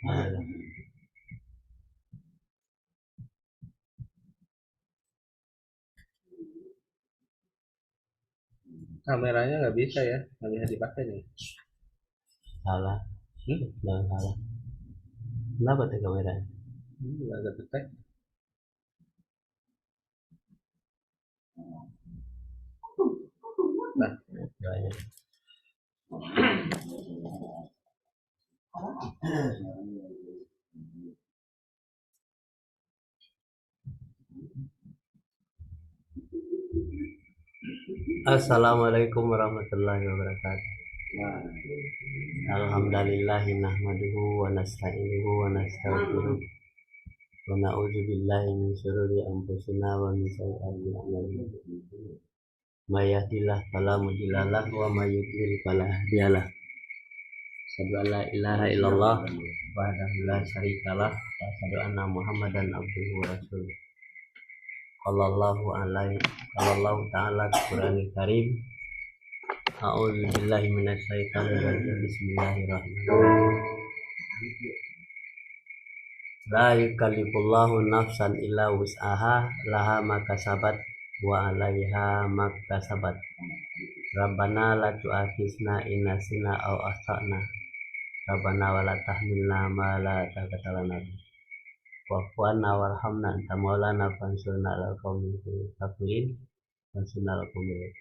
Alah. Kameranya nggak bisa ya, nggak bisa dipakai nih. Salah. Jangan salah. Kenapa tuh kamera? Nggak ada detek. Nah, Doanya. Assalamualaikum warahmatullahi wabarakatuh. Alhamdulillahi nahmaduhu wa nasta'inuhu wa nastaghfiruh wa na'udzu billahi min syururi anfusina wa min sayyiati a'malina. May yahdihillahu fala mudilla lahu wa may yudlil fala hadiyalah. Asyhadu an la ilaha illallah wahdahu la syarikalah wa asyhadu anna Muhammadan abduhu wa rasuluh. Qallallahu ta'ala Qur'anil Karim. A'udzu billahi minasyaitonir rajim. Bismillahirrahmanirrahim. La yukallifullahu nafsan illa wus'aha laha ma kasabat wa 'alaiha ma kasabat. Rabbana la tu'akhizna in nasina aw akhtana. Rabbana wa la tahmilna ma la taqata lana bih. Wa'fu 'anna warhamna anta maulana fansurna 'alal qaumil kafirin. Fansurna 'alal qaumil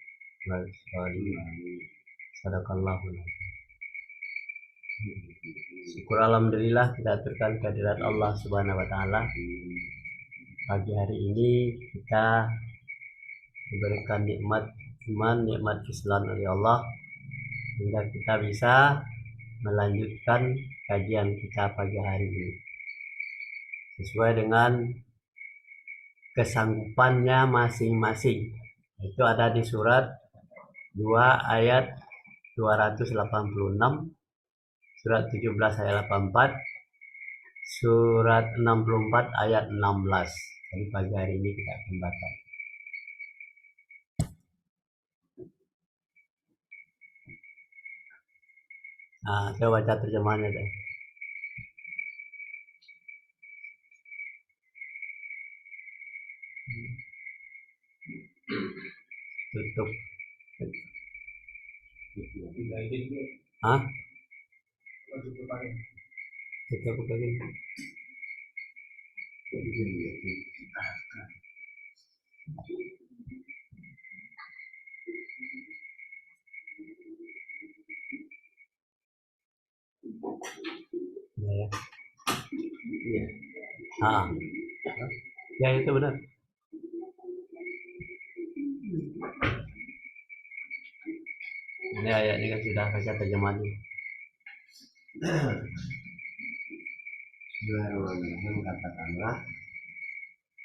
zalimin. Sadaqallahu. Syukur alhamdulillah kita aturkan kehadirat Allah Subhanahu wa taala. Pagi hari ini kita diberikan nikmat iman, nikmat Islam oleh Allah sehingga kita bisa melanjutkan kajian kita pagi hari ini sesuai dengan kesanggupannya masing-masing. Itu ada di surat 2 ayat 286, surat 17 ayat 84, surat 64 ayat 16. Jadi pagi hari ini kita akan baca. Nah, saya baca terjemahannya deh. Tutup. Hah? Tutup lagi. Ya. Iya. Ah. Ya itu benar. Ini ayatnya kan sudah baca terjemahannya. Bismillahirrahmanirrahim. Katakanlah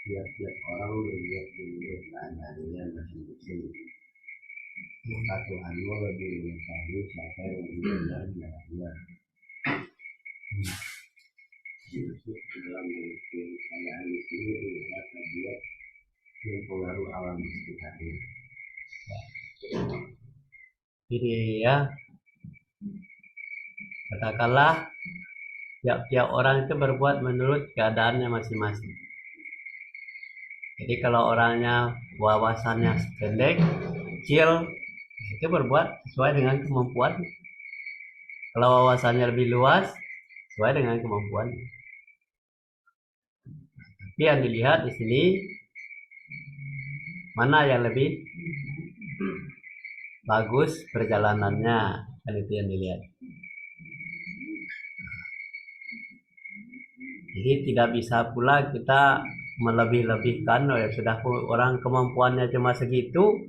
tiap-tiap orang melihat dulu keadaannya masing-masing. Maka Tuhanmu lebih mengetahui siapa yang lebih benar jalannya. Dalam memiliki keadaan di sini adalah tabiat yang pengaruh alam sekitarnya. Jadi ya, katakanlah tiap-tiap orang itu berbuat menurut keadaannya masing-masing. Jadi kalau orangnya wawasannya pendek, kecil, itu berbuat sesuai dengan kemampuan. Kalau wawasannya lebih luas, sesuai dengan kemampuan. Tapi yang dilihat di sini mana yang lebih bagus perjalanannya, kan itu yang dilihat. Jadi tidak bisa pula kita melebih-lebihkan, oh ya sudah orang kemampuannya cuma segitu,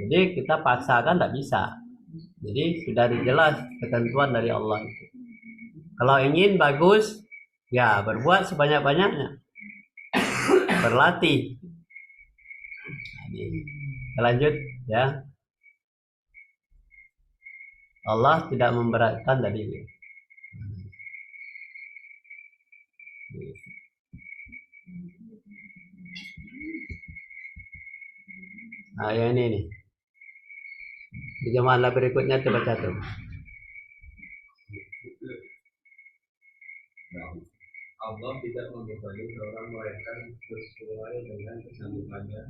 jadi kita paksakan tidak bisa. Jadi sudah dijelas ketentuan dari Allah itu. Kalau ingin bagus, ya berbuat sebanyak-banyaknya, berlatih. Kita lanjut ya. Allah tidak memberatkan dari itu. Nah yang ini nih. Di jemaah berikutnya coba catat. Allah tidak membebani seorang melainkan sesuai dengan kesanggupannya.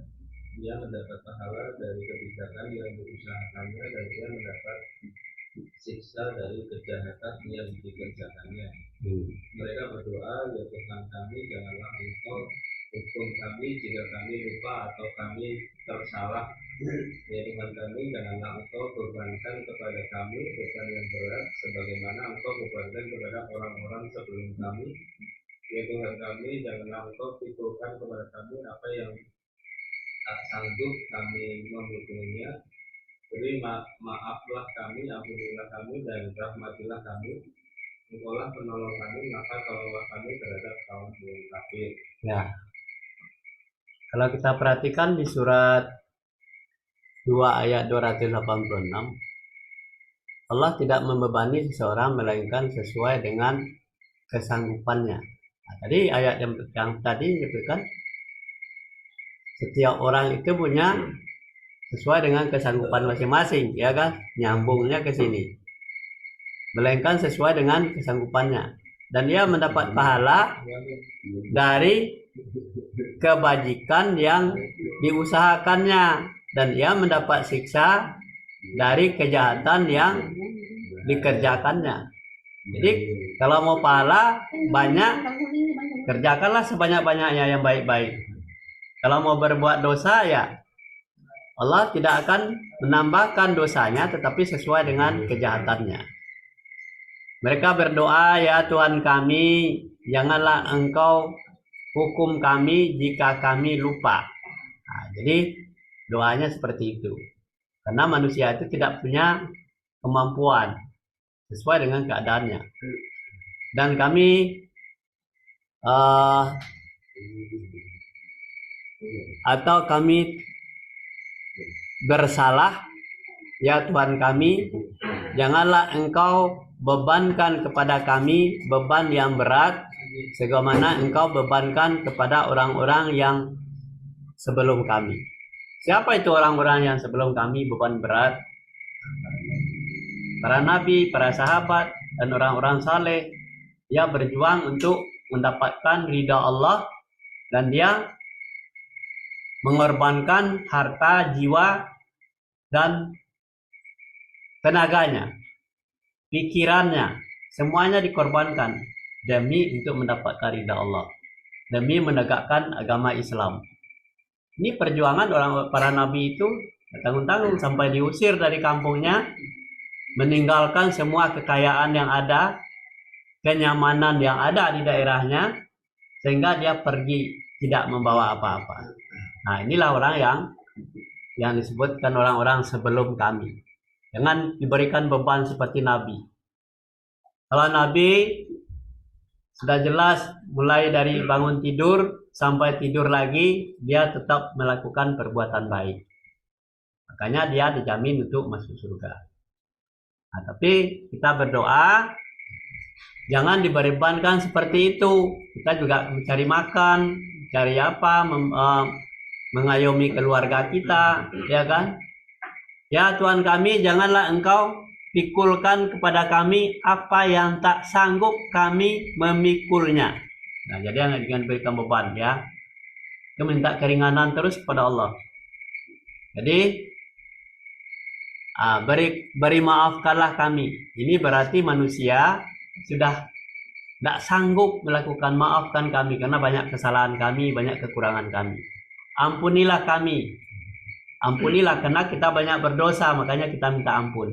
Dia mendapat pahala dari kebijakan yang diusahakannya dan dia mendapat siksa dari kejahatan yang dikerjakannya. Mereka berdoa, ya Tuhan kami, janganlah Engkau hukum kami jika kami lupa atau kami tersalah. Ya Tuhan kami, janganlah Engkau bebankan kepada kami beban yang berat sebagaimana Engkau bebankan kepada orang-orang sebelum kami. Ya Tuhan kami, janganlah Engkau pikulkan kepada kami apa yang tak sanggup kami memikulnya. Beri maaflah kami, ampunilah kami, dan rahmatilah kami. Engkaulah penolong kami, maka tolonglah kami terhadap kaum yang kafir. Ya, kalau kita perhatikan di surat 2 ayat 286, Allah tidak membebani seseorang melainkan sesuai dengan kesanggupannya. Nah, tadi ayat yang tadi menyebutkan setiap orang itu punya sesuai dengan kesanggupan masing-masing, ya kan? Nyambungnya ke sini. Melainkan sesuai dengan kesanggupannya. Dan dia mendapat pahala dari kebajikan yang diusahakannya, dan ia mendapat siksa dari kejahatan yang dikerjakannya. Jadi kalau mau pahala banyak, kerjakanlah sebanyak-banyaknya yang baik-baik. Kalau mau berbuat dosa, ya Allah tidak akan menambahkan dosanya, tetapi sesuai dengan kejahatannya. Mereka berdoa, ya Tuhan kami, janganlah Engkau hukum kami jika kami lupa. Nah, jadi doanya seperti itu. Karena manusia itu tidak punya kemampuan sesuai dengan keadaannya. Dan kami atau kami bersalah, ya Tuhan kami, janganlah Engkau bebankan kepada kami beban yang berat sebagaimana Engkau bebankan kepada orang-orang yang sebelum kami. Siapa itu orang-orang yang sebelum kami beban berat? Para nabi, para sahabat, dan orang-orang saleh. Dia berjuang untuk mendapatkan ridha Allah, dan dia mengorbankan harta, jiwa, dan tenaganya, pikirannya, semuanya dikorbankan demi untuk mendapatkan ridha Allah, demi menegakkan agama Islam. Ini perjuangan para nabi itu tanggung-tanggung sampai diusir dari kampungnya, meninggalkan semua kekayaan yang ada, kenyamanan yang ada di daerahnya, sehingga dia pergi tidak membawa apa-apa. Nah, inilah orang yang disebutkan orang-orang sebelum kami. Jangan diberikan beban seperti Nabi. Kalau Nabi sudah jelas mulai dari bangun tidur sampai tidur lagi, dia tetap melakukan perbuatan baik. Makanya dia dijamin untuk masuk surga. Nah, tapi kita berdoa, jangan dibebankan seperti itu. Kita juga mencari makan, cari apa, mengayomi keluarga kita, ya kan? Ya Tuhan kami, janganlah Engkau pikulkan kepada kami apa yang tak sanggup kami memikulnya. Nah, jadi jangan berikan beban, ya. Kita minta keringanan terus kepada Allah. Jadi beri maafkanlah kami. Ini berarti manusia sudah tidak sanggup melakukan, maafkan kami karena banyak kesalahan kami, banyak kekurangan kami. Ampunilah kami. Ampunilah karena kita banyak berdosa, makanya kita minta ampun.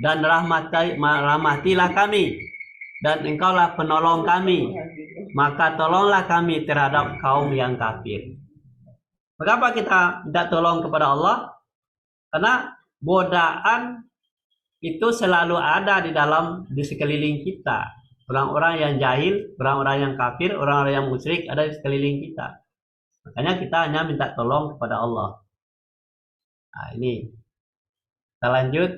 Dan rahmatilah kami, dan Engkaulah penolong kami, maka tolonglah kami terhadap kaum yang kafir. Mengapa kita minta tolong kepada Allah? Karena godaan itu selalu ada di sekeliling kita. Orang-orang yang jahil, orang-orang yang kafir, orang-orang yang musyrik ada di sekeliling kita. Makanya kita hanya minta tolong kepada Allah. Nah, ini kita lanjut.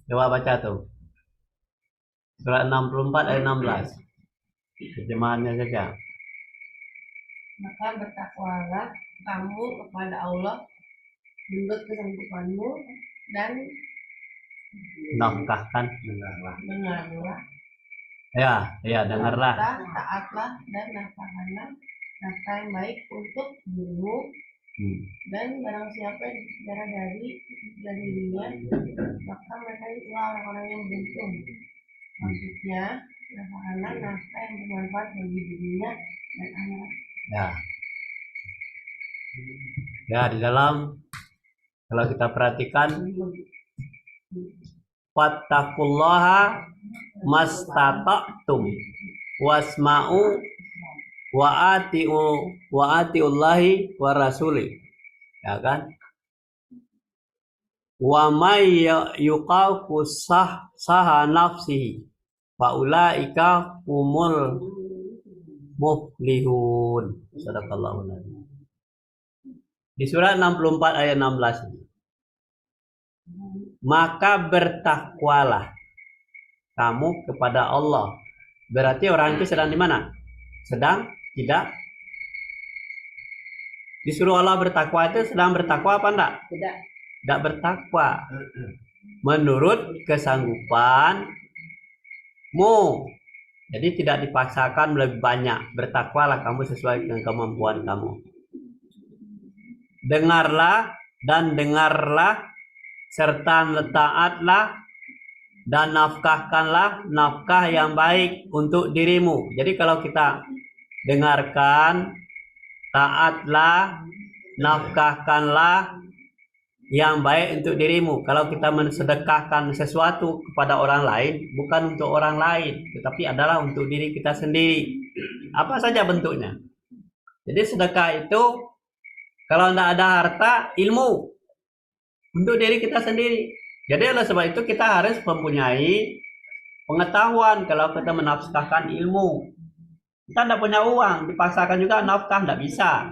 Coba baca tuh surat 64 ayat 16, terjemahannya saja. Maka bertakwalah kamu kepada Allah menuntut kesanggupanmu, dan nafkahkan. dengarlah, Ya, dengarlah. taatlah dan nafkahkanlah nafkah yang baik untuk dirimu, dan barang siapa yang berbicara dari dirinya, maka mereka itulah orang-orang yang beruntung. Maksudnya, nafkahkanlah nafkah yang bermanfaat bagi dirinya dan anak. Ya, di dalam kalau kita perhatikan, fattaqullaha mastata'tum wasma'u wa atiullahi wa rasuli, ya kan? Wa may yuqafu saha nafsihi fa ulaika humul muflihun. Sadaqallahu alazim. Di surat 64 ayat 16. Maka bertakwalah kamu kepada Allah. Berarti orang itu sedang di mana? Sedang tidak disuruh Allah bertakwa, itu sedang bertakwa apa enggak? Tidak bertakwa menurut kesanggupanmu. Jadi tidak dipaksakan lebih banyak. Bertakwalah kamu sesuai dengan kemampuan kamu. Dengarlah serta taatlah dan nafkahkanlah nafkah yang baik untuk dirimu. Jadi kalau kita dengarkan, taatlah, nafkahkanlah yang baik untuk dirimu. Kalau kita mensedekahkan sesuatu kepada orang lain, bukan untuk orang lain, tetapi adalah untuk diri kita sendiri. Apa saja bentuknya. Jadi sedekah itu kalau tidak ada harta, ilmu untuk diri kita sendiri. Jadi oleh sebab itu kita harus mempunyai pengetahuan. Kalau kita menafkahkan ilmu, kita tidak punya uang, dipaksakan juga nafkah, tidak bisa.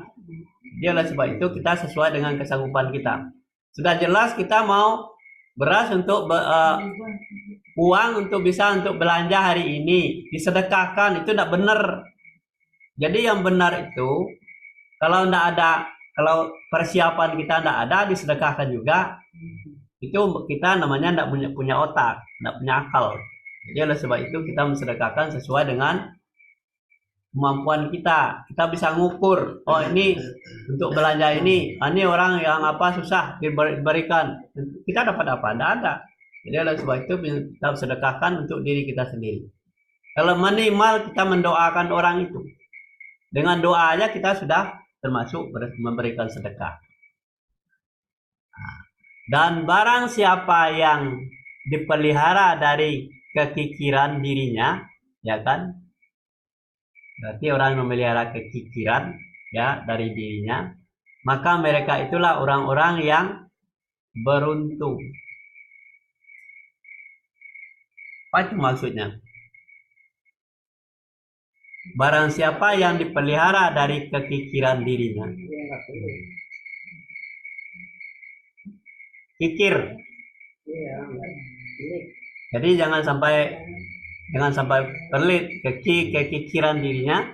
Jadi oleh sebab itu kita sesuai dengan kesanggupan kita. Sudah jelas kita mau beras untuk uang untuk bisa untuk belanja hari ini, disedekahkan, itu tidak benar. Jadi yang benar itu kalau tidak ada, kalau persiapan kita tidak ada, disedekahkan juga, itu kita namanya tidak punya otak, tidak punya akal. Jadi oleh sebab itu kita mensedekahkan sesuai dengan kemampuan kita. Kita bisa ngukur, oh ini untuk belanja ini orang yang susah diberikan, kita dapat apa? Tidak ada. Jadi oleh sebab itu kita sedekahkan untuk diri kita sendiri. Kalau minimal kita mendoakan orang itu, dengan doa aja kita sudah termasuk memberikan sedekah. Dan barang siapa yang dipelihara dari kekikiran dirinya, ya kan? Berarti orang memelihara kekikiran ya dari dirinya, maka mereka itulah orang-orang yang beruntung. Apa itu maksudnya? Barang siapa yang dipelihara dari kekikiran dirinya, kikir. Jadi jangan sampai pelit kekikiran dirinya,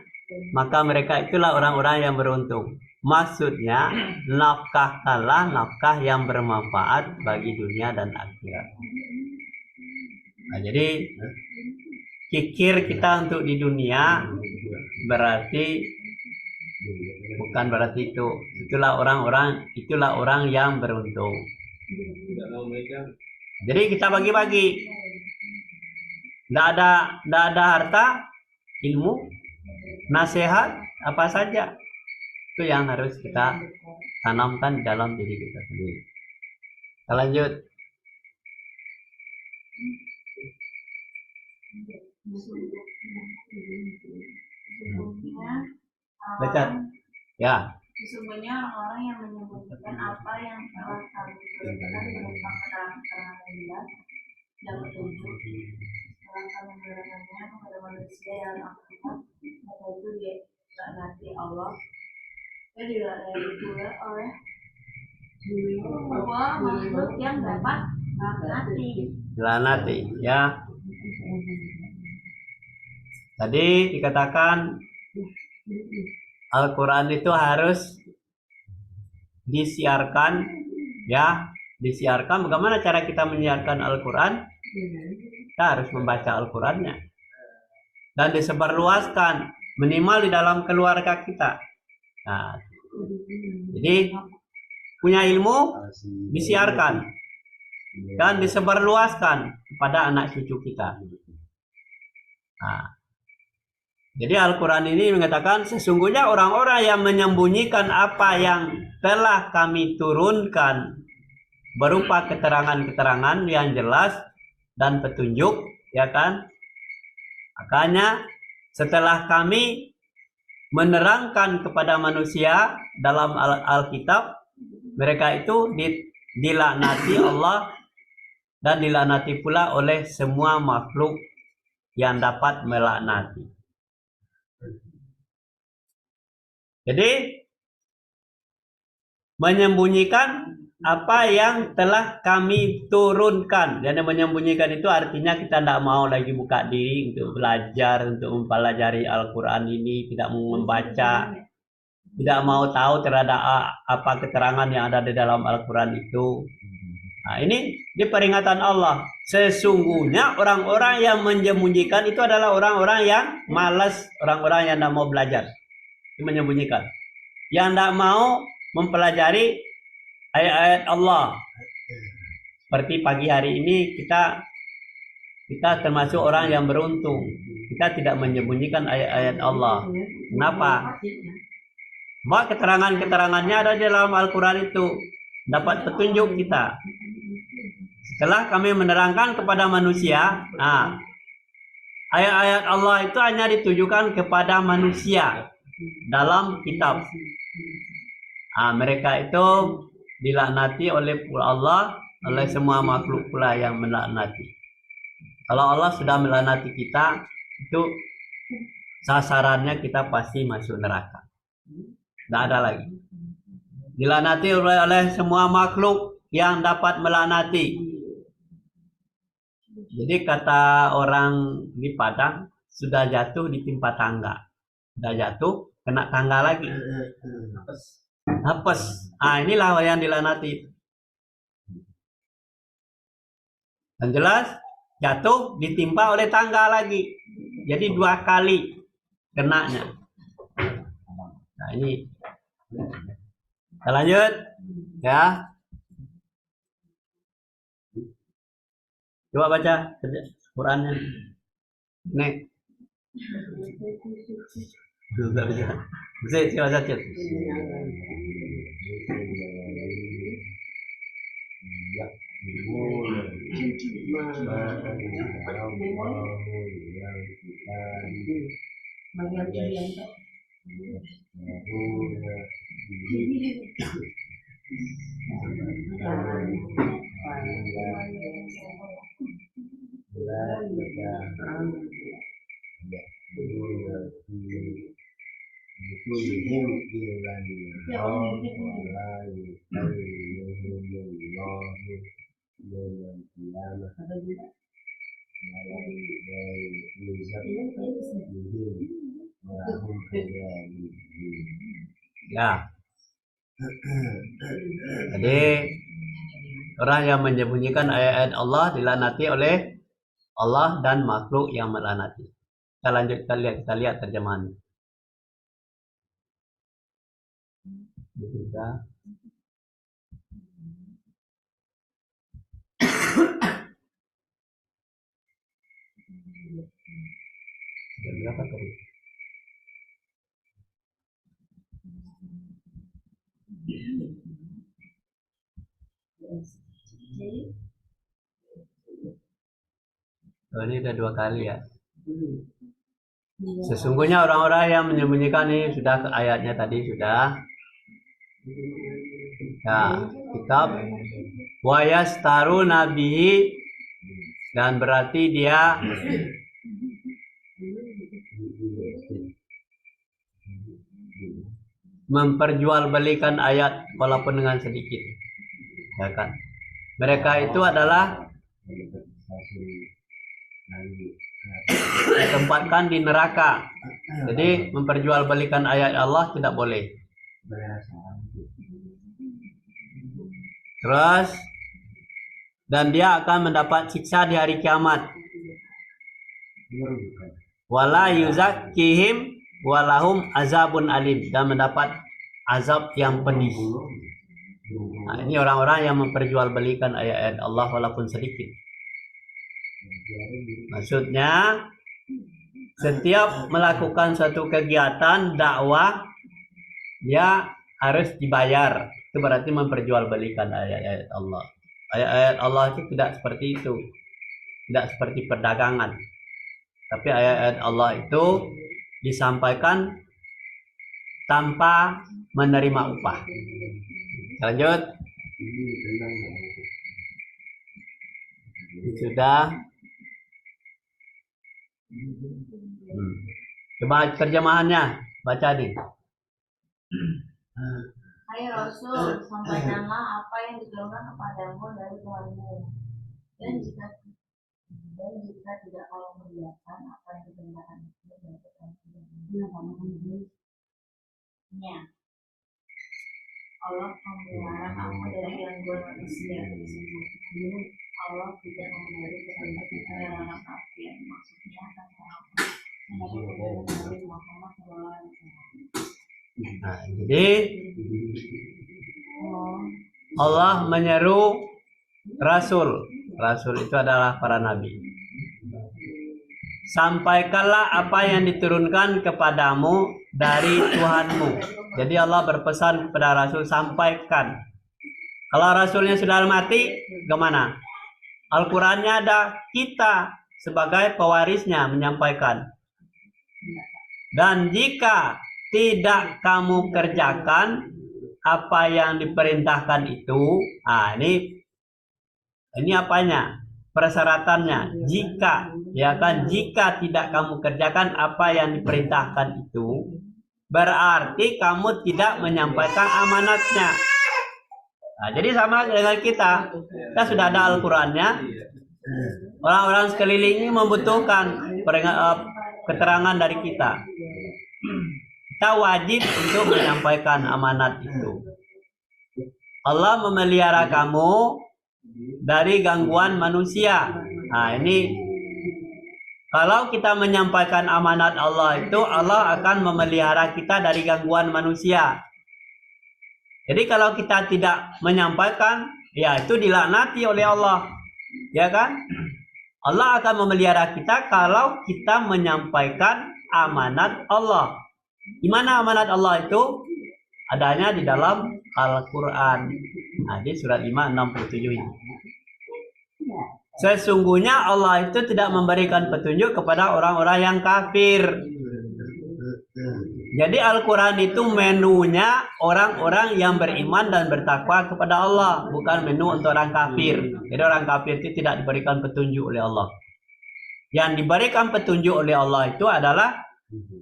maka mereka itulah orang-orang yang beruntung. Maksudnya nafkahkanlah nafkah yang bermanfaat bagi dunia dan akhirat. Nah, jadi kikir kita untuk di dunia berarti bukan berarti itu. Itulah orang yang beruntung. Jadi kita bagi-bagi. Tidak ada harta, ilmu, nasihat, apa saja. Itu yang harus kita tanamkan dalam diri kita sendiri. Kita lanjut. Baca. Ya. Sesungguhnya orang-orang yang menyembunyikan apa yang telah kami berikan berupa keterangan jelas dan petunjuk setelah kami memberikannya kepada manusia yang akhirat, maka itu dilaknati Allah dan dilaknati pula oleh dua makhluk yang dapat dilaknati. Ya. Tadi dikatakan Al-Quran itu harus disiarkan ya disiarkan. Bagaimana cara kita menyiarkan Al-Quran? Kita harus membaca Al-Qurannya dan disebarluaskan minimal di dalam keluarga kita. Nah, jadi punya ilmu disiarkan dan disebarluaskan kepada anak cucu kita. Nah, jadi Al-Quran ini mengatakan sesungguhnya orang-orang yang menyembunyikan apa yang telah kami turunkan berupa keterangan-keterangan yang jelas dan petunjuk, ya kan? Makanya setelah kami menerangkan kepada manusia dalam Alkitab, mereka itu dilaknati Allah dan dilaknati pula oleh semua makhluk yang dapat melaknati. Jadi menyembunyikan apa yang telah kami turunkan. Dan menyembunyikan itu artinya kita tidak mau lagi buka diri untuk belajar, untuk mempelajari Al-Quran ini, tidak mau membaca, tidak mau tahu terhadap apa keterangan yang ada di dalam Al-Quran itu. Nah, ini di peringatan Allah. Sesungguhnya orang-orang yang menyembunyikan itu adalah orang-orang yang malas, orang-orang yang tidak mau belajar. Menyembunyikan, yang tidak mau mempelajari ayat-ayat Allah. Seperti pagi hari ini kita termasuk orang yang beruntung. Kita tidak menyembunyikan ayat-ayat Allah. Kenapa? Bahwa keterangan-keterangannya ada di dalam Al-Quran itu. Dapat petunjuk kita. Setelah kami menerangkan kepada manusia, nah, ayat-ayat Allah itu hanya ditujukan kepada manusia dalam kitab. Nah, mereka itu dilaknati oleh Allah, oleh semua makhluk pula yang melaknati. Kalau Allah sudah melaknati kita, itu sasarannya kita pasti masuk neraka. Tidak ada lagi. Dilaknati oleh semua makhluk yang dapat melaknati. Jadi kata orang di Padang, sudah jatuh ditimpa tangga. Sudah jatuh, kena tangga lagi. Hapes. Ah, inilah yang dilaknati. Dan jelas jatuh ditimpa oleh tangga lagi. Jadi 2 kali kenanya. Nah, ini. Kita lanjut ya. Coba baca Qurannya. Nih. Bisa baca chat. Ya. Jadi orang yang menyembunyikan ayat-ayat Allah dilaknati oleh Allah dan makhluk yang melaknati. Kita lanjut, kita lihat terjemahan. Kita berapa tadi? Oh, ini udah 2 kali ya. Sesungguhnya orang-orang yang menyembunyikan ini sudah ayatnya tadi sudah. Ya, kitab wa yastaru nabihi, dan berarti dia memperjualbelikan ayat walaupun dengan sedikit. Ya kan? Mereka itu adalah ditempatkan di neraka. Jadi memperjualbelikan ayat Allah tidak boleh. Terus dan dia akan mendapat siksa di hari kiamat. Wala yuzakkihim walahum azabun alim, dan mendapat azab yang pedih. Nah, ini orang-orang yang memperjualbelikan ayat-ayat Allah walaupun sedikit. Maksudnya setiap melakukan suatu kegiatan dakwah dia harus dibayar. Itu berarti memperjualbelikan ayat-ayat Allah. Ayat-ayat Allah itu tidak seperti itu. Tidak seperti perdagangan. Tapi ayat-ayat Allah itu disampaikan tanpa menerima upah. Lanjut. Sudah. Coba terjemahannya, baca nih. Hai Rasul, sampaikanlah apa yang diturunkan kepadamu dari Tuhanmu. Dan jika tidak kau mengerjakan apa yang diturunkan itu dari Tuhanmu, Allah memelihara kamu dari gangguan manusia. Allah tidak memberi kepada kita orang kafir. Maksudnya Nabi Muhammad SAW. Nah, jadi Allah menyeru Rasul. Rasul itu adalah para nabi. Sampaikanlah apa yang diturunkan kepadamu dari Tuhanmu. Jadi Allah berpesan kepada Rasul, sampaikan. Kalau Rasulnya sudah mati, gimana? Al-Qurannya ada, kita sebagai pewarisnya menyampaikan. Dan jika tidak kamu kerjakan apa yang diperintahkan itu, ini apanya? Persyaratannya. Jika, ya kan, jika tidak kamu kerjakan apa yang diperintahkan itu, berarti kamu tidak menyampaikan amanatnya. Nah, jadi sama dengan kita sudah ada Al-Qurannya. Orang-orang sekeliling ini membutuhkan keterangan dari kita. Kita wajib untuk menyampaikan amanat itu. Allah memelihara kamu dari gangguan manusia. Nah, ini kalau kita menyampaikan amanat Allah itu, Allah akan memelihara kita dari gangguan manusia. Jadi kalau kita tidak menyampaikan, ya itu dilaknati oleh Allah. Ya kan? Allah akan memelihara kita kalau kita menyampaikan amanat Allah. Di mana amanat Allah itu? Adanya di dalam Al-Quran. Nah, di surat 5:67 ini. Sesungguhnya Allah itu tidak memberikan petunjuk kepada orang-orang yang kafir. Jadi Al-Quran itu menunya orang-orang yang beriman dan bertakwa kepada Allah, bukan menu untuk orang kafir. Jadi orang kafir itu tidak diberikan petunjuk oleh Allah. Yang diberikan petunjuk oleh Allah itu adalah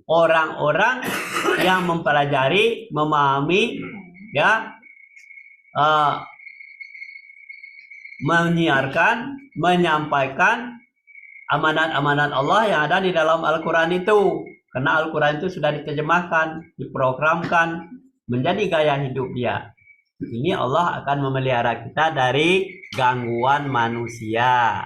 orang-orang yang mempelajari, memahami, ya, menyiarkan, menyampaikan amanat-amanat Allah yang ada di dalam Al-Quran itu. Karena Al-Quran itu sudah diterjemahkan, diprogramkan menjadi gaya hidup dia. Ini Allah akan memelihara kita dari gangguan manusia.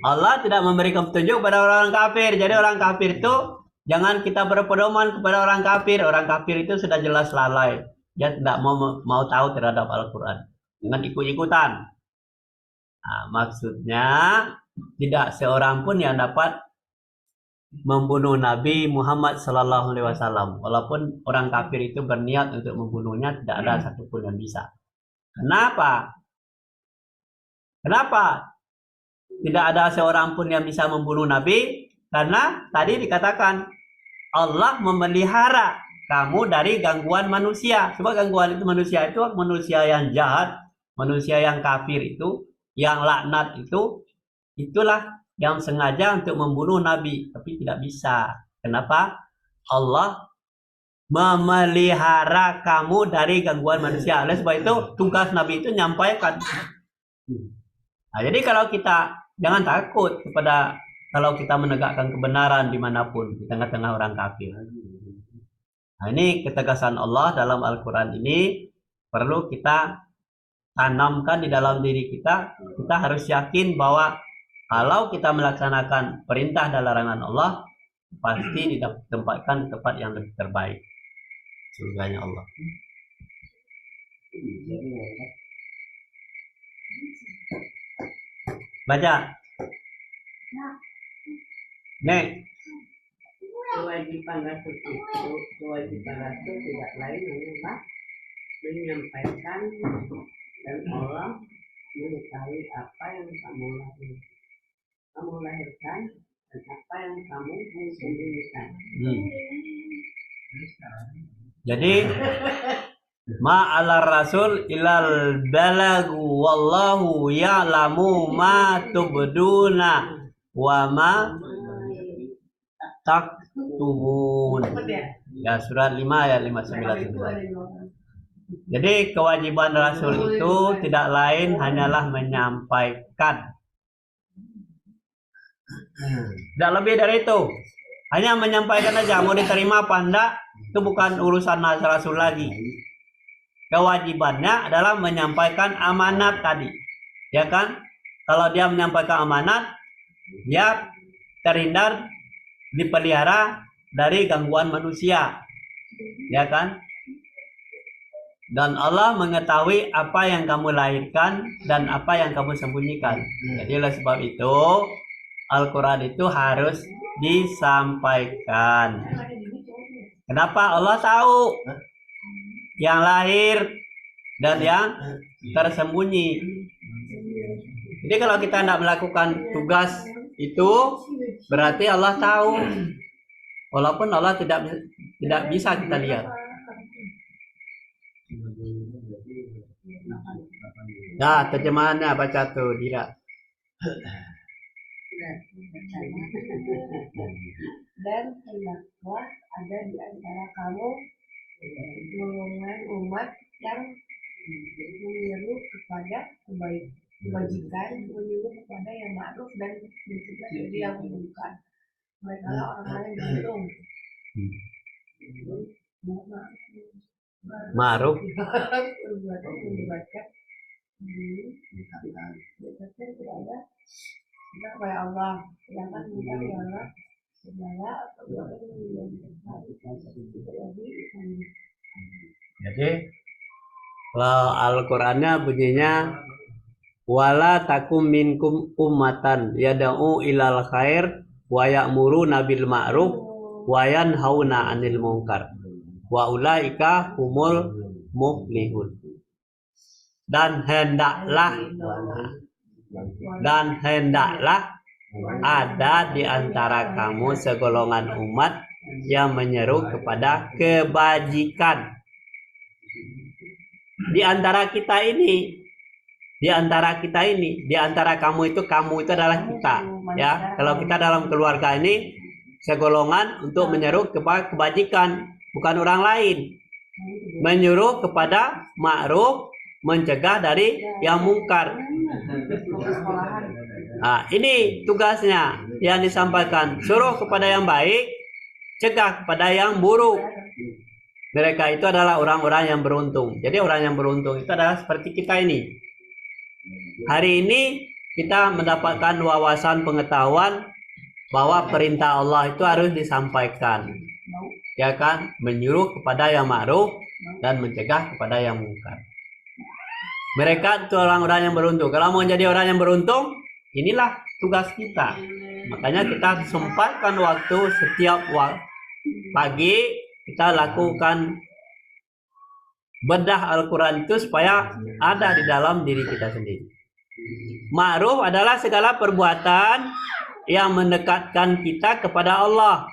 Allah tidak memberikan petunjuk pada orang kafir. Jadi orang kafir itu jangan kita berpedoman kepada orang kafir. Orang kafir itu sudah jelas lalai. Dia tidak mau tahu terhadap Al-Quran. Jangan ikut-ikutan. Nah, maksudnya tidak seorang pun yang dapat membunuh Nabi Muhammad SAW. Walaupun orang kafir itu berniat untuk membunuhnya, tidak ada satupun yang bisa. Kenapa? Kenapa tidak ada seorang pun yang bisa membunuh Nabi? Karena tadi dikatakan Allah memelihara kamu dari gangguan manusia. Sebab gangguan itu manusia yang jahat, manusia yang kafir itu, yang laknat itu, itulah yang sengaja untuk membunuh Nabi, tapi tidak bisa. Kenapa? Allah memelihara kamu dari gangguan manusia. Oleh sebab itu tugas Nabi itu menyampaikan. Nah, jadi kalau kita jangan takut kepada kalau kita menegakkan kebenaran dimanapun di tengah-tengah orang kafir. Nah, ini ketegasan Allah dalam Al-Quran ini perlu kita tanamkan di dalam diri kita, kita harus yakin bahwa kalau kita melaksanakan perintah dan larangan Allah, pasti ditempatkan di tempat yang lebih terbaik, surganya Allah. Baca. Nek. Kewajiban Rasul tidak lain hanyalah menyampaikan dan Allah mengetahui apa yang kamu lahirkan dan apa yang kamu sembunyikan. Jadi ma'alar rasul ilal balagu wallahu ya'lamu ma tubduna wa ma taktumun. Ya, surat 5 ayat 59. Jadi kewajiban rasul itu tidak lain hanyalah menyampaikan. Tidak lebih dari itu. Hanya menyampaikan aja, mau diterima apa enggak itu bukan urusan rasul lagi. Kewajibannya adalah menyampaikan amanat tadi. Ya kan? Kalau dia menyampaikan amanat, dia terhindar, dipelihara dari gangguan manusia. Ya kan? Dan Allah mengetahui apa yang kamu lahirkan dan apa yang kamu sembunyikan. Jadi oleh sebab itu Al-Quran itu harus disampaikan. Kenapa? Allah tahu yang lahir dan yang tersembunyi. Jadi kalau kita tidak melakukan tugas itu, berarti Allah tahu. Walaupun Allah tidak bisa kita lihat. Nah, terjemahannya baca tuh, Dira. Dan hendaklah ada di antara kamu golongan umat yang menyeru kepada kebajikan, menyuruh kepada yang ma'ruf dan mencegah dari yang munkar. Mereka orang-orang yang beruntung. Ma'ruf Perbuatan menyebabkan dekatkan kepada Allah, sedangkan munkar adalah segala perbuatan yang Jadi kalau Al-Qur'annya bunyinya wala takum minkum ummatan yad'u ilal khair wa ya'muruna bil ma'ruf wa yanhauna 'anil munkar wa ulaika humul muflihun. Dan hendaklah ada di antara kamu segolongan umat yang menyeru kepada kebajikan. Di antara kamu itu adalah kita, ya. Kalau kita dalam keluarga ini segolongan untuk menyeru kepada kebajikan, bukan orang lain. Menyuruh kepada ma'ruf, mencegah dari yang mungkar. Nah, ini tugasnya yang disampaikan. Suruh kepada yang baik, cegah kepada yang buruk. Mereka itu adalah orang-orang yang beruntung. Jadi orang yang beruntung itu adalah seperti kita ini. Hari ini kita mendapatkan wawasan pengetahuan bahwa perintah Allah itu harus disampaikan. Ya kan? Menyuruh kepada yang ma'ruf dan mencegah kepada yang mungkar. Mereka itu orang-orang yang beruntung. Kalau mau jadi orang yang beruntung, inilah tugas kita. Makanya kita sempatkan waktu setiap pagi kita lakukan bedah Al-Quran itu supaya ada di dalam diri kita sendiri. Ma'ruf adalah segala perbuatan yang mendekatkan kita kepada Allah.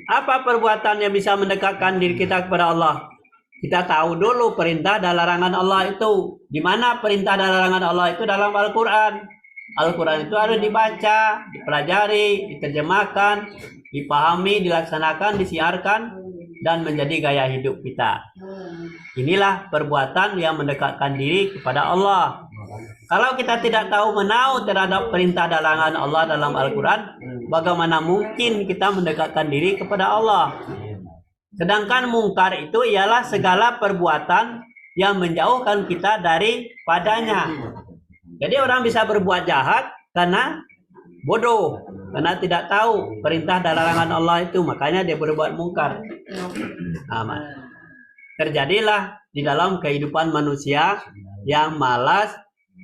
Apa perbuatan yang bisa mendekatkan diri kita kepada Allah? Kita tahu dulu perintah dan larangan Allah itu. Di mana perintah dan larangan Allah itu dalam Al-Quran. Al-Quran itu harus dibaca, dipelajari, diterjemahkan, dipahami, dilaksanakan, disiarkan, dan menjadi gaya hidup kita. Inilah perbuatan yang mendekatkan diri kepada Allah. Kalau kita tidak tahu menahu terhadap perintah dan larangan Allah dalam Al-Quran, bagaimana mungkin kita mendekatkan diri kepada Allah? Sedangkan mungkar itu ialah segala perbuatan yang menjauhkan kita daripadanya. Jadi orang bisa berbuat jahat karena bodoh, karena tidak tahu perintah dan larangan Allah itu, makanya dia berbuat mungkar. Nah, terjadilah di dalam kehidupan manusia yang malas,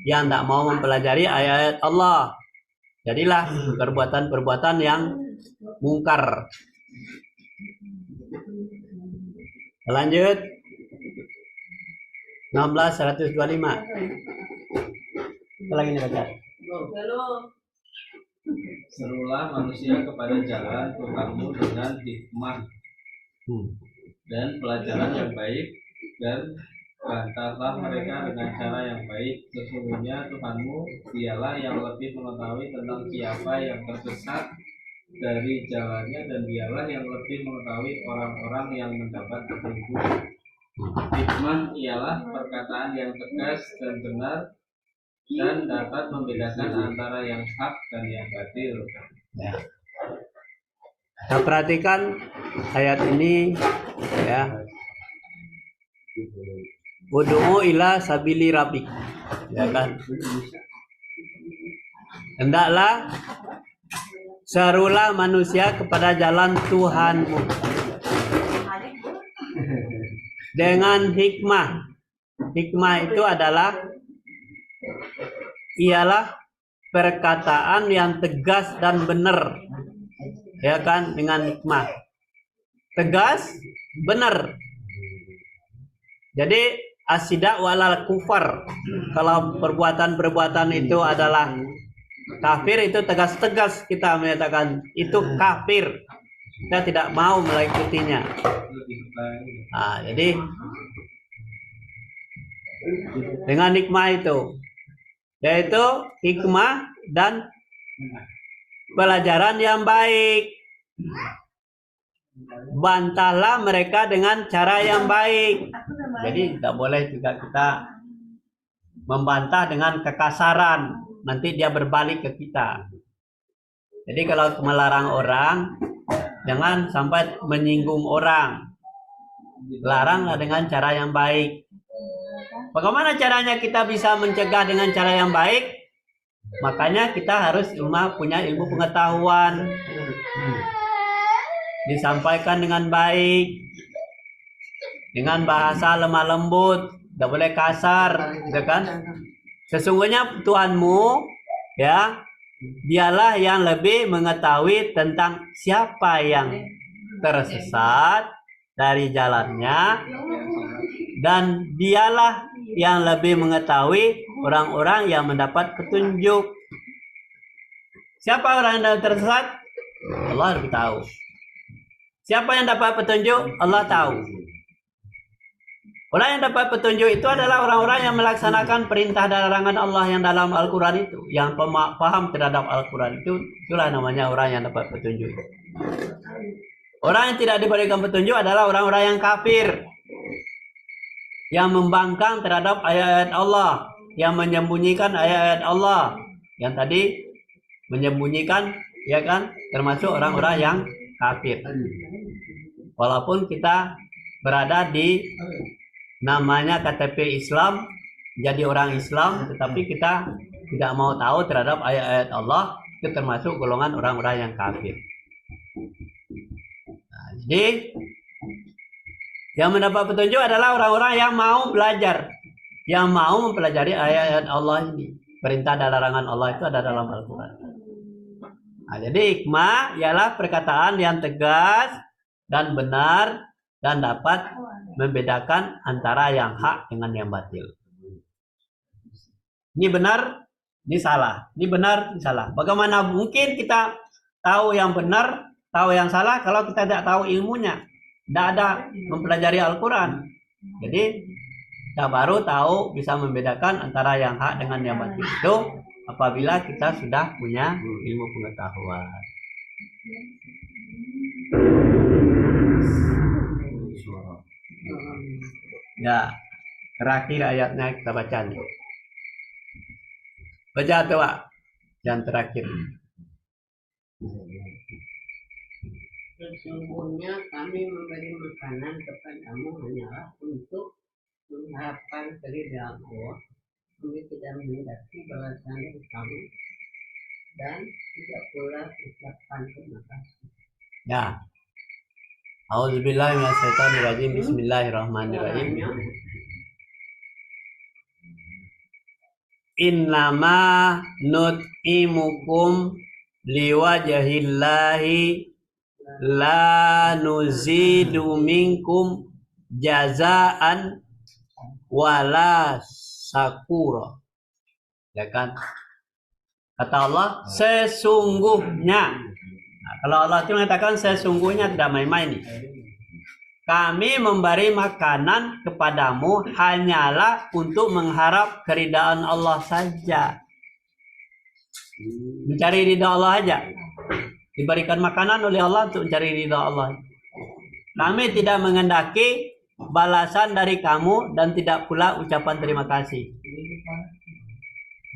yang tidak mau mempelajari ayat-ayat Allah. Jadilah perbuatan-perbuatan yang mungkar. Lanjut 16125. Apa lagi nih baca? Serulah manusia kepada jalan Tuhanmu dengan hikmah dan pelajaran yang baik, dan bantahlah mereka dengan cara yang baik. Sesungguhnya Tuhanmu dialah yang lebih mengetahui tentang siapa yang tersesat dari jalannya, dan dialah yang lebih mengetahui orang-orang yang mendapat petunjuk. Hikmah ialah perkataan yang tegas dan benar, dan dapat membedakan antara yang hak dan yang batil. Ya. Kita perhatikan ayat ini, ya. Ud'u ila sabili rabbik, ya kan? Hendaklah serulah manusia kepada jalan Tuhanmu dengan hikmah. Hikmah itu ialah perkataan yang tegas dan benar, ya kan? Dengan hikmah, tegas, benar. Jadi asidak walal kufar, kalau perbuatan itu adalah kafir, itu tegas-tegas kita menyatakan itu kafir, kita tidak mau mengikutinya. Nah, jadi dengan hikmah itu, yaitu hikmah dan pelajaran yang baik. Bantahlah mereka dengan cara yang baik. Jadi tidak boleh juga kita membantah dengan kekasaran, nanti dia berbalik ke kita. Jadi kalau melarang orang, jangan sampai menyinggung orang. Laranglah dengan cara yang baik. Bagaimana caranya kita bisa mencegah dengan cara yang baik? Makanya kita harus punya ilmu pengetahuan. Disampaikan dengan baik, dengan bahasa lemah lembut, tidak boleh kasar, ya kan? Sesungguhnya Tuhanmu, ya, dialah yang lebih mengetahui tentang siapa yang tersesat dari jalannya, dan dialah yang lebih mengetahui orang-orang yang mendapat petunjuk. Siapa orang yang tersesat? Allah lebih tahu. Siapa yang dapat petunjuk? Allah tahu. Orang yang dapat petunjuk itu adalah orang-orang yang melaksanakan perintah dan larangan Allah yang dalam Al-Quran itu, yang paham terhadap Al-Quran itu, itulah namanya orang yang dapat petunjuk. Orang yang tidak diberikan petunjuk adalah orang-orang yang kafir, yang membangkang terhadap ayat-ayat Allah, yang menyembunyikan ayat-ayat Allah, yang tadi menyembunyikan, ya kan, termasuk orang-orang yang kafir. Walaupun kita berada di namanya KTP Islam, jadi orang Islam, tetapi kita tidak mau tahu terhadap ayat-ayat Allah, itu termasuk golongan orang-orang yang kafir. Nah, jadi yang mendapat petunjuk adalah orang-orang yang mau belajar, yang mau mempelajari ayat-ayat Allah ini. Perintah dan larangan Allah itu ada dalam Al-Quran. Nah, jadi hikmah ialah perkataan yang tegas dan benar, dan dapat membedakan antara yang hak dengan yang batil. Ini benar, ini salah. Ini benar, ini salah. Bagaimana mungkin kita tahu yang benar, tahu yang salah kalau kita tidak tahu ilmunya, tidak ada mempelajari Al-Quran. Jadi kita baru tahu bisa membedakan antara yang hak dengan yang batil itu apabila kita sudah punya ilmu pengetahuan. Ya, terakhir ayatnya kita baca nih. Baca tuh, Pak. Yang terakhir. Sesungguhnya kami memberi makanan kepadamu hanyalah untuk mengharapkan keridhaan Allah, kami tidak menghendaki balasan dari kamu dan tidak pula ucapkan terima kasih. Ya. Auzubillahi minasyaitonirrajim. Bismillahirrahmanirrahim. Innama nut'imukum liwajahillahi la nuzidu minkum jazaan wala sakura. Ya kan? Kata Allah, sesungguhnya. Nah, kalau Allah itu mengatakan sesungguhnya, tidak main-main nih. Kami memberi makanan kepadamu hanyalah untuk mengharap keridaan Allah saja. Mencari ridha Allah aja. Diberikan makanan oleh Allah untuk mencari ridha Allah. Kami tidak menghendaki balasan dari kamu dan tidak pula ucapan terima kasih.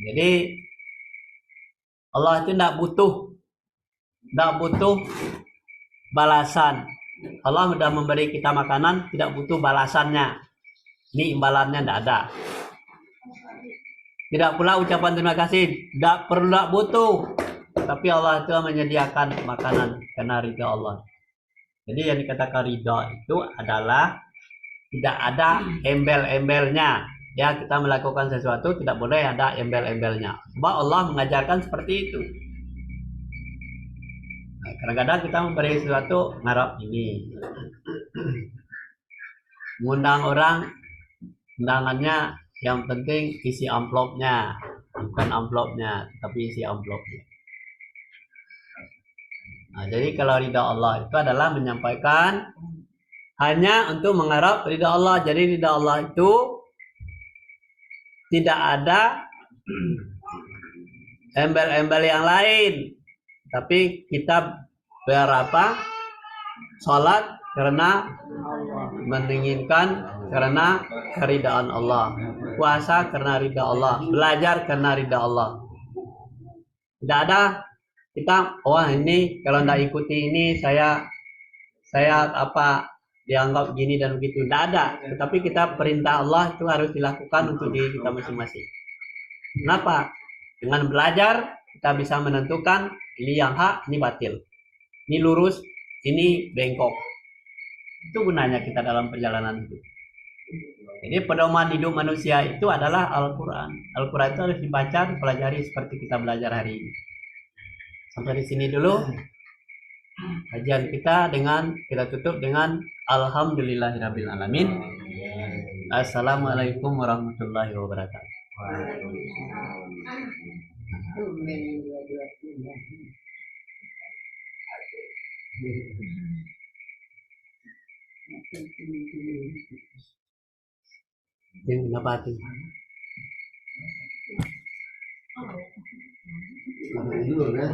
Jadi Allah itu tidak butuh balasan. Allah sudah memberi kita makanan, tidak butuh balasannya. Ini imbalannya tidak ada. Tidak pula ucapan terima kasih, tidak perlu, tidak butuh. Tapi Allah itu menyediakan makanan karena ridha Allah. Jadi yang dikatakan ridha itu adalah tidak ada embel-embelnya. Ya, kita melakukan sesuatu tidak boleh ada embel-embelnya. Sebab Allah mengajarkan seperti itu. Nah, kadang-kadang kita memberi sesuatu ngarap ini. Mengundang orang, undangannya yang penting isi amplopnya, bukan amplopnya, tapi isi amplopnya. Nah, jadi kalau ridha Allah itu adalah menyampaikan hanya untuk mengharap ridha Allah. Jadi ridha Allah itu tidak ada embel-embel yang lain. Tapi kita berapa? Salat karena menginginkan karena keridaan Allah. Puasa karena ridha Allah. Belajar karena ridha Allah. Tidak ada kita, wah ini kalau tidak ikuti ini saya apa dianggap gini dan begitu. Tidak ada. Tetapi kita perintah Allah itu harus dilakukan untuk diri kita masing-masing. Kenapa? Dengan belajar kita bisa menentukan ini yang hak, ini batil. Ini lurus, ini bengkok. Itu gunanya kita dalam perjalanan hidup. Jadi pedoman hidup manusia itu adalah Al-Quran. Al-Quran itu harus dibaca, dipelajari seperti kita belajar hari ini. Sampai di sini dulu kajian kita, dengan kita tutup dengan Alhamdulillahirabbil alamin. Assalamualaikum warahmatullahi wabarakatuh. Yang kenapa tuh? Dulu kan?